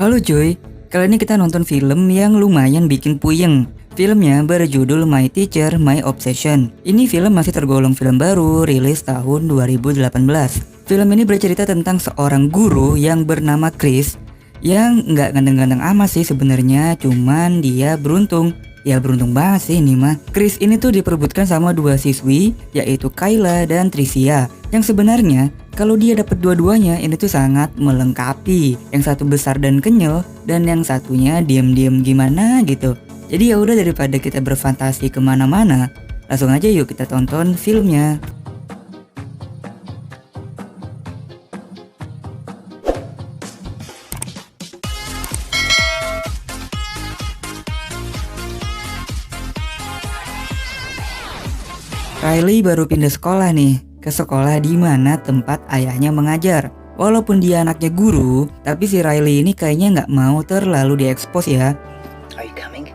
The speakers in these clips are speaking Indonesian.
Halo cuy, kali ini kita nonton film yang lumayan bikin puyeng. Filmnya berjudul My Teacher, My Obsession. Ini film masih tergolong film baru, rilis tahun 2018. Film ini bercerita tentang seorang guru yang bernama Chris, yang nggak ganteng-ganteng amat sih sebenarnya, cuman dia beruntung. Ya beruntung banget sih ini mah. Chris ini tuh diperebutkan sama dua siswi, yaitu Kayla dan Tricia. Yang sebenarnya kalau dia dapat dua-duanya ini tuh sangat melengkapi. Yang satu besar dan kenyal, dan yang satunya diam-diam gimana gitu. Jadi ya udah, daripada kita berfantasi kemana-mana, langsung aja yuk kita tonton filmnya. Riley baru pindah sekolah nih, ke sekolah di mana tempat ayahnya mengajar. Walaupun dia anaknya guru, tapi si Riley ini kayaknya nggak mau terlalu diekspos ya. Are you coming?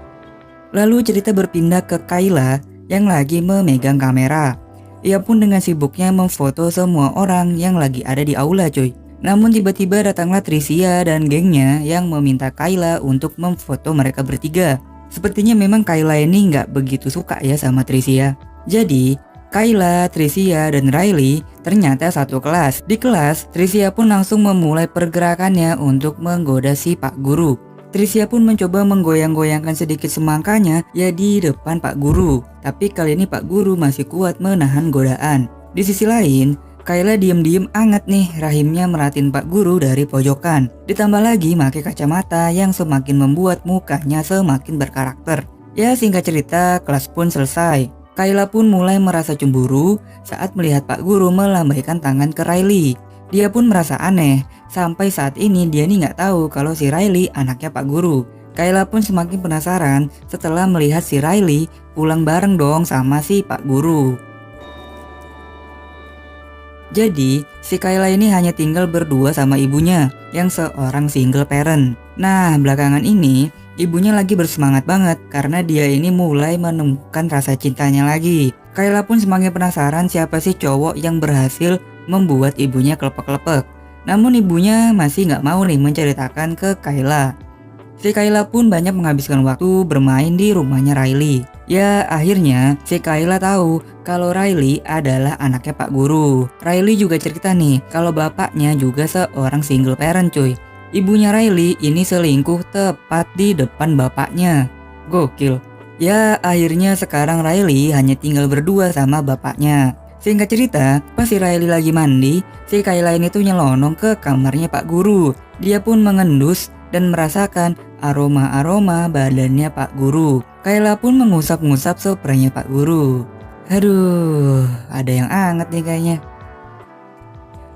Lalu cerita berpindah ke Kayla yang lagi memegang kamera. Ia pun dengan sibuknya memfoto semua orang yang lagi ada di aula cuy. Namun tiba-tiba datanglah Tricia dan gengnya yang meminta Kayla untuk memfoto mereka bertiga. Sepertinya memang Kayla ini nggak begitu suka ya sama Tricia. Jadi, Kayla, Tricia, dan Riley ternyata satu kelas. Di kelas, Tricia pun langsung memulai pergerakannya untuk menggoda si Pak Guru. Tricia pun mencoba menggoyang-goyangkan sedikit semangkanya ya di depan Pak Guru. Tapi kali ini Pak Guru masih kuat menahan godaan. Di sisi lain, Kayla diem-diem anget nih rahimnya merhatiin Pak Guru dari pojokan. Ditambah lagi pakai kacamata yang semakin membuat mukanya semakin berkarakter. Ya singkat cerita, kelas pun selesai. Kayla pun mulai merasa cemburu saat melihat Pak Guru melambaikan tangan ke Riley. Dia pun merasa aneh, sampai saat ini dia nih nggak tahu kalau si Riley anaknya Pak Guru. Kayla pun semakin penasaran setelah melihat si Riley pulang bareng dong sama si Pak Guru. Jadi, si Kayla ini hanya tinggal berdua sama ibunya, yang seorang single parent. Nah, belakangan ini, ibunya lagi bersemangat banget karena dia ini mulai menemukan rasa cintanya lagi. Kayla pun semakin penasaran siapa sih cowok yang berhasil membuat ibunya kelepek-kelepek. Namun ibunya masih nggak mau nih menceritakan ke Kayla. Si Kayla pun banyak menghabiskan waktu bermain di rumahnya Riley. Ya akhirnya si Kayla tahu kalau Riley adalah anaknya Pak Guru. Riley juga cerita nih kalau bapaknya juga seorang single parent cuy. Ibunya Riley ini selingkuh tepat di depan bapaknya. Gokil. Ya akhirnya sekarang Riley hanya tinggal berdua sama bapaknya. Singkat cerita, pas si Riley lagi mandi, si Kayla ini tuh nyelonong ke kamarnya Pak Guru. Dia pun mengendus dan merasakan aroma-aroma badannya Pak Guru. Kayla pun mengusap-ngusap spraynya Pak Guru. Aduh, ada yang anget nih kayaknya.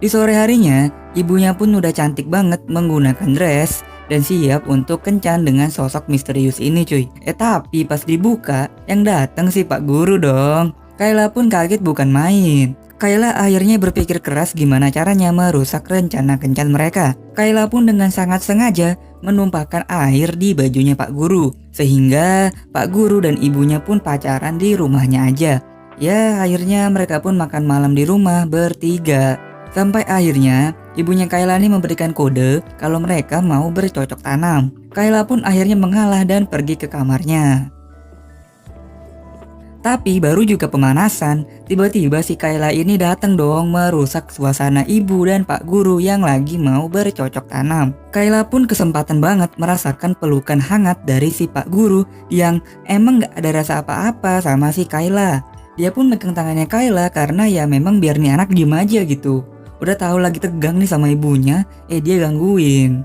Di sore harinya, ibunya pun udah cantik banget menggunakan dress dan siap untuk kencan dengan sosok misterius ini cuy. Tapi pas dibuka, yang datang si Pak Guru dong. Kayla pun kaget bukan main. Kayla akhirnya berpikir keras gimana caranya merusak rencana kencan mereka. Kayla pun dengan sangat sengaja menumpahkan air di bajunya Pak Guru. Sehingga Pak Guru dan ibunya pun pacaran di rumahnya aja. Ya akhirnya mereka pun makan malam di rumah bertiga. Sampai akhirnya ibunya Kayla ini memberikan kode kalau mereka mau bercocok tanam. Kayla pun akhirnya mengalah dan pergi ke kamarnya. Tapi baru juga pemanasan, tiba-tiba si Kayla ini datang dong merusak suasana ibu dan Pak Guru yang lagi mau bercocok tanam. Kayla pun kesempatan banget merasakan pelukan hangat dari si Pak Guru yang emang gak ada rasa apa-apa sama si Kayla. Dia pun megang tangannya Kayla karena ya memang biar nih anak diem aja gitu. Udah tahu lagi tegang nih sama ibunya, dia gangguin.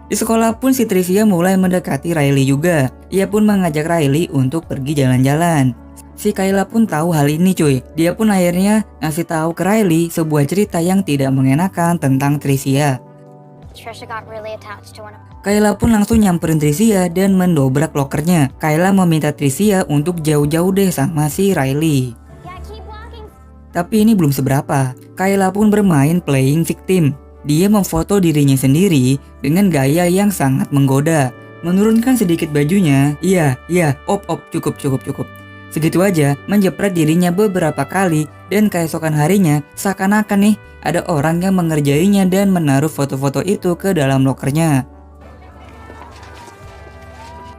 Di sekolah pun si Tricia mulai mendekati Riley juga. Ia pun mengajak Riley untuk pergi jalan-jalan. Si Kayla pun tahu hal ini cuy. Dia pun akhirnya ngasih tahu ke Riley sebuah cerita yang tidak mengenakan tentang Tricia. Kayla pun langsung nyamperin Tricia dan mendobrak lokernya. Kayla meminta Tricia untuk jauh-jauh deh sama si Riley. Tapi ini belum seberapa. Kayla pun bermain playing victim. Dia memfoto dirinya sendiri dengan gaya yang sangat menggoda. Menurunkan sedikit bajunya. Iya, cukup. Segitu aja menjepret dirinya beberapa kali. Dan keesokan harinya seakan-akan nih ada orang yang mengerjainya dan menaruh foto-foto itu ke dalam lokernya.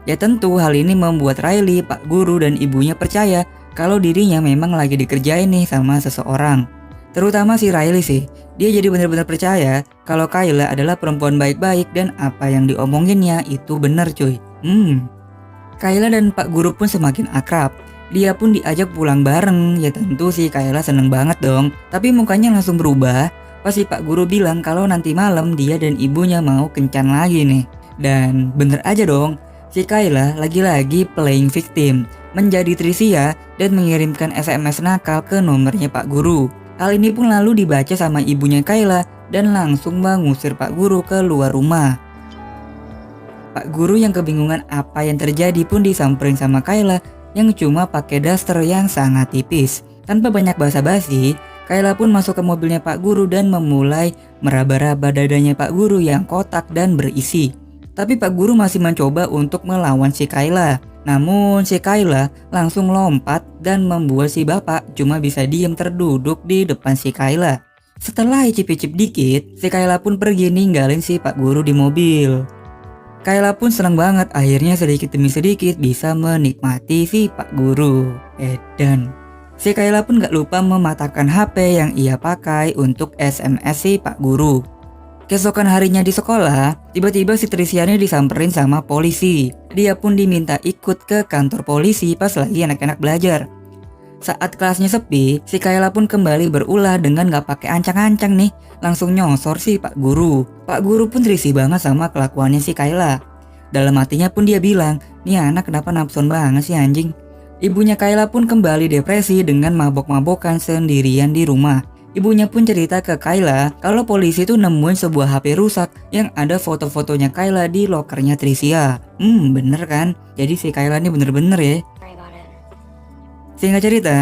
Ya tentu hal ini membuat Riley, Pak Guru dan ibunya percaya kalau dirinya memang lagi dikerjain nih sama seseorang. Terutama si Riley sih, dia jadi benar-benar percaya kalau Kayla adalah perempuan baik-baik dan apa yang diomonginnya itu benar cuy. Kayla dan Pak Guru pun semakin akrab. Dia pun diajak pulang bareng, ya tentu sih Kayla seneng banget dong. Tapi mukanya langsung berubah pas si Pak Guru bilang kalau nanti malam dia dan ibunya mau kencan lagi nih. Dan bener aja dong, si Kayla lagi-lagi playing victim, menjadi Tricia dan mengirimkan SMS nakal ke nomornya Pak Guru. Hal ini pun lalu dibaca sama ibunya Kayla dan langsung mengusir Pak Guru ke luar rumah. Pak Guru yang kebingungan apa yang terjadi pun disamperin sama Kayla yang cuma pakai daster yang sangat tipis. Tanpa banyak basa-basi, Kayla pun masuk ke mobilnya Pak Guru dan memulai meraba-raba dadanya Pak Guru yang kotak dan berisi. Tapi Pak Guru masih mencoba untuk melawan si Kayla. Namun si Kayla langsung lompat dan membuat si bapak cuma bisa diam terduduk di depan si Kayla. Setelah icip-icip dikit, si Kayla pun pergi ninggalin si Pak Guru di mobil. Kayla pun senang banget akhirnya sedikit demi sedikit bisa menikmati si Pak Guru. Dan si Kayla pun gak lupa mematahkan HP yang ia pakai untuk SMS si Pak Guru. Keesokan harinya di sekolah, tiba-tiba si Tricia ini disamperin sama polisi. Dia pun diminta ikut ke kantor polisi pas lagi anak-anak belajar. Saat kelasnya sepi, si Kayla pun kembali berulah dengan gak pakai ancang-ancang nih. Langsung nyosor si Pak Guru. Pak Guru pun risih banget sama kelakuannya si Kayla. Dalam hatinya pun dia bilang, nih anak kenapa nafsun banget sih anjing. Ibunya Kayla pun kembali depresi dengan mabok-mabokan sendirian di rumah. Ibunya pun cerita ke Kayla kalau polisi tuh nemuin sebuah HP rusak yang ada foto-fotonya Kayla di lokernya Tricia. Bener kan? Jadi si Kayla ini bener-bener ya. Singkat cerita,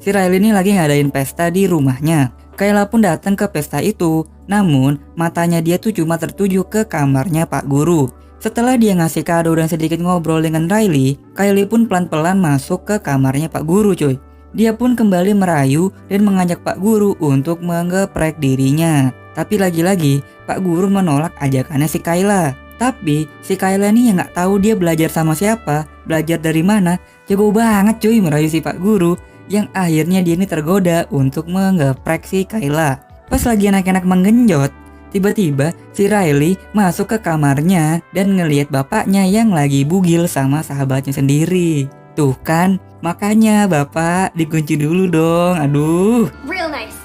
si Riley ini lagi ngadain pesta di rumahnya. Kayla pun datang ke pesta itu, namun matanya dia tuh cuma tertuju ke kamarnya Pak Guru. Setelah dia ngasih kado dan sedikit ngobrol dengan Riley, Kylie pun pelan-pelan masuk ke kamarnya Pak Guru cuy. Dia pun kembali merayu dan mengajak Pak Guru untuk menggeprek dirinya. Tapi lagi-lagi Pak Guru menolak ajakannya si Kayla. Tapi si Kayla nih yang gak tahu dia belajar sama siapa, belajar dari mana, jago banget cuy merayu si Pak Guru, yang akhirnya dia ini tergoda untuk menggeprek si Kayla. Pas lagi anak-anak menggenjot, tiba-tiba si Riley masuk ke kamarnya dan ngelihat bapaknya yang lagi bugil sama sahabatnya sendiri. Tuh kan, makanya bapak dikunci dulu dong, aduh. Real nice.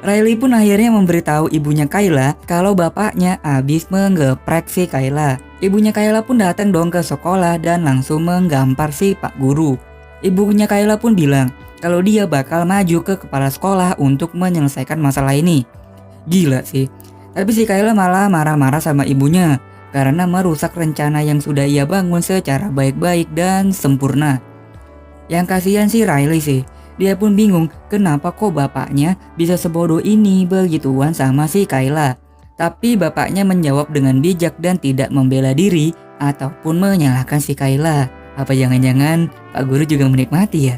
Riley pun akhirnya memberitahu ibunya Kayla kalau bapaknya abis menggeprek si Kayla. Ibunya Kayla pun datang dong ke sekolah dan langsung menggampar si Pak Guru. Ibunya Kayla pun bilang kalau dia bakal maju ke kepala sekolah untuk menyelesaikan masalah ini. Gila sih. Tapi si Kayla malah marah-marah sama ibunya karena merusak rencana yang sudah ia bangun secara baik-baik dan sempurna. Yang kasihan si Riley sih, dia pun bingung kenapa kok bapaknya bisa sebodoh ini begituan sama si Kayla. Tapi bapaknya menjawab dengan bijak dan tidak membela diri ataupun menyalahkan si Kayla. Apa jangan-jangan Pak Guru juga menikmati ya?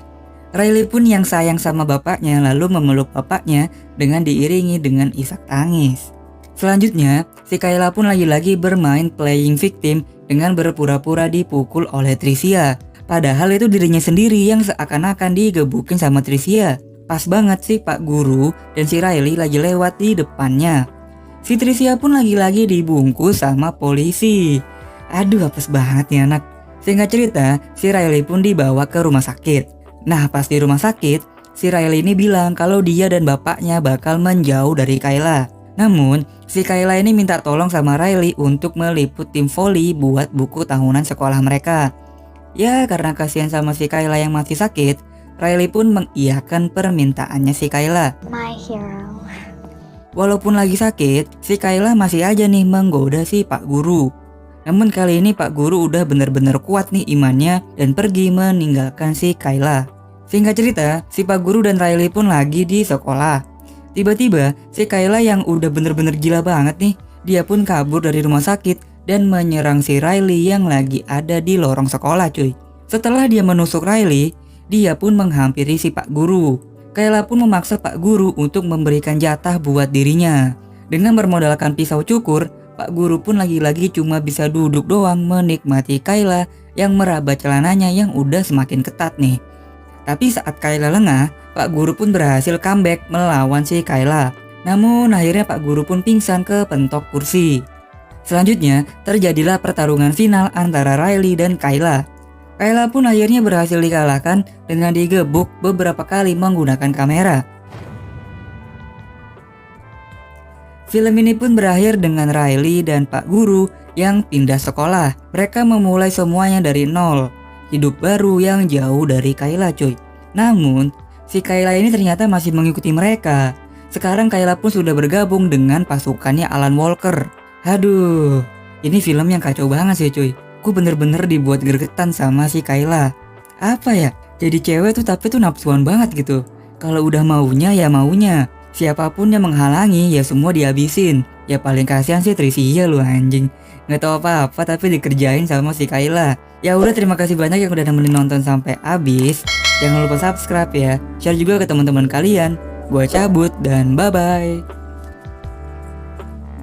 Riley pun yang sayang sama bapaknya lalu memeluk bapaknya dengan diiringi dengan isak tangis. Selanjutnya, si Kayla pun lagi-lagi bermain playing victim dengan berpura-pura dipukul oleh Tricia. Padahal itu dirinya sendiri yang seakan-akan digebukin sama Tricia. Pas banget sih Pak Guru dan si Riley lagi lewat di depannya. Si Tricia pun lagi-lagi dibungkus sama polisi. Aduh apes banget nih anak. Singkat cerita, si Riley pun dibawa ke rumah sakit. Nah pas di rumah sakit, si Riley ini bilang kalau dia dan bapaknya bakal menjauh dari Kayla. Namun, si Kayla ini minta tolong sama Riley untuk meliput tim voli buat buku tahunan sekolah mereka. Ya karena kasihan sama si Kayla yang masih sakit, Riley pun mengiyakan permintaannya si Kayla. My hero. Walaupun lagi sakit, si Kayla masih aja nih menggoda si Pak Guru. Namun kali ini Pak Guru udah bener-bener kuat nih imannya dan pergi meninggalkan si Kayla. Singkat cerita, si Pak Guru dan Riley pun lagi di sekolah. Tiba-tiba si Kayla yang udah bener-bener gila banget nih, dia pun kabur dari rumah sakit dan menyerang si Riley yang lagi ada di lorong sekolah cuy. Setelah dia menusuk Riley, dia pun menghampiri si Pak Guru. Kayla pun memaksa Pak Guru untuk memberikan jatah buat dirinya. Dengan bermodalkan pisau cukur, Pak Guru pun lagi-lagi cuma bisa duduk doang menikmati Kayla yang meraba celananya yang udah semakin ketat nih. Tapi saat Kayla lengah, Pak Guru pun berhasil comeback melawan si Kayla. Namun akhirnya Pak Guru pun pingsan ke pentok kursi. Selanjutnya terjadilah pertarungan final antara Riley dan Kayla. Kayla pun akhirnya berhasil dikalahkan dengan digebuk beberapa kali menggunakan kamera. Film ini pun berakhir dengan Riley dan Pak Guru yang pindah sekolah. Mereka memulai semuanya dari nol. Hidup baru yang jauh dari Kayla cuy. Namun, si Kayla ini ternyata masih mengikuti mereka. Sekarang Kayla pun sudah bergabung dengan pasukannya Alan Walker. Aduh, ini film yang kacau banget sih cuy. Ku bener-bener dibuat gregetan sama si Kayla. Apa ya, jadi cewek tuh tapi tuh nafsuan banget gitu. Kalau udah maunya ya maunya. Siapapun yang menghalangi ya semua dihabisin. Ya paling kasihan sih Tricia lu anjing. Nggak tahu apa-apa tapi dikerjain sama si Kayla. Ya udah, terima kasih banyak yang udah nemenin nonton sampai habis. Jangan lupa subscribe ya. Share juga ke teman-teman kalian. Gua cabut dan bye-bye.